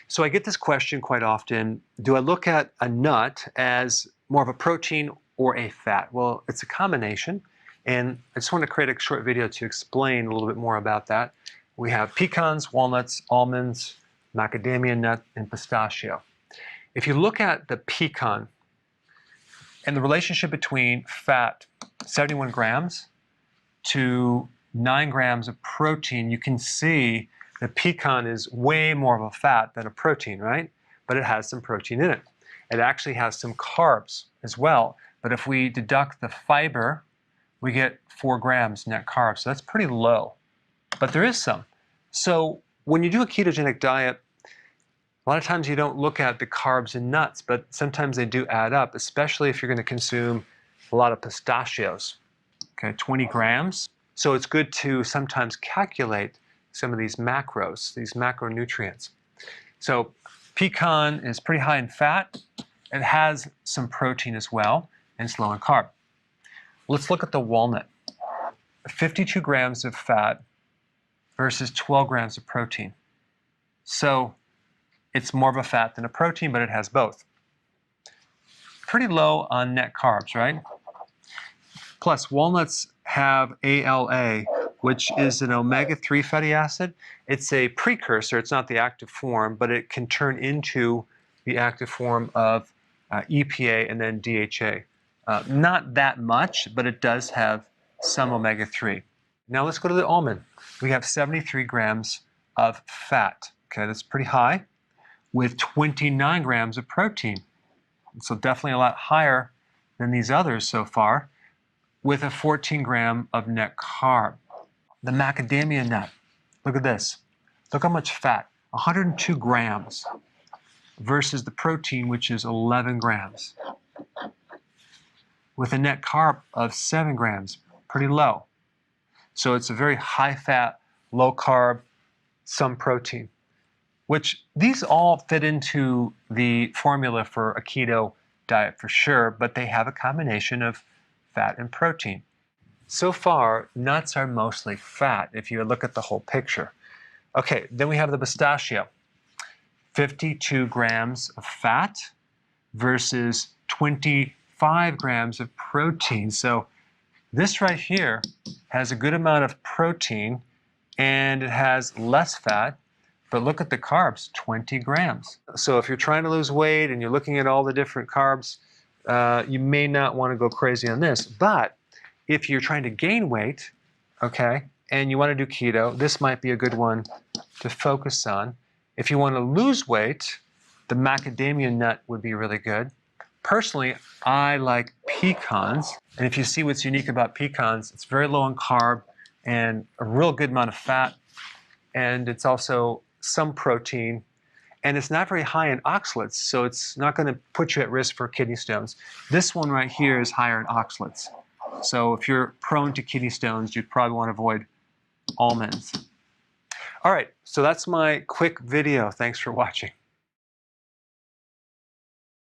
So I get this question quite often, do I look at a nut as more of a protein or a fat? Well, it's a combination, and I just want to create a short video to explain a little bit more about that. We have pecans, walnuts, almonds, macadamia nut, and pistachio. If you look at the pecan and the relationship between fat, 71 grams, to 9 grams of protein, you can see the pecan is way more of a fat than a protein, right? But it has some protein in it. It actually has some carbs as well. But if we deduct the fiber, we get 4 grams net carbs. So that's pretty low. But there is some. So when you do a ketogenic diet, a lot of times you don't look at the carbs in nuts, but sometimes they do add up, especially if you're going to consume a lot of pistachios. Okay, 20 grams. So it's good to sometimes calculate some of these macros, these macronutrients. So pecan is pretty high in fat. It has some protein as well, and it's low in carb. Let's look at the walnut. 52 grams of fat versus 12 grams of protein. So it's more of a fat than a protein, but it has both. Pretty low on net carbs, right? Plus, walnuts have ALA, which is an omega-3 fatty acid. It's a precursor. It's not the active form, but it can turn into the active form of EPA and then DHA. Not that much, but it does have some omega-3. Now let's go to the almond. We have 73 grams of fat. Okay, that's pretty high, with 29 grams of protein. So definitely a lot higher than these others so far, with a 14 gram of net carb. The macadamia nut, look at this. Look how much fat, 102 grams versus the protein, which is 11 grams, with a net carb of 7 grams, pretty low. So it's a very high fat, low carb, some protein, which these all fit into the formula for a keto diet for sure, but they have a combination of fat and protein. So far, nuts are mostly fat if you look at the whole picture. Okay, then we have the pistachio. 52 grams of fat versus 25 grams of protein. So this right here has a good amount of protein and it has less fat, but look at the carbs, 20 grams. So if you're trying to lose weight and you're looking at all the different carbs, you may not want to go crazy on this. But if you're trying to gain weight, okay, and you want to do keto, this might be a good one to focus on. If you want to lose weight, the macadamia nut would be really good. Personally, I like pecans. And if you see what's unique about pecans, it's very low in carb and a real good amount of fat. And it's also some protein. And it's not very high in oxalates, so it's not going to put you at risk for kidney stones. This one right here is higher in oxalates. So if you're prone to kidney stones, you'd probably want to avoid almonds. All right, so that's my quick video. Thanks for watching.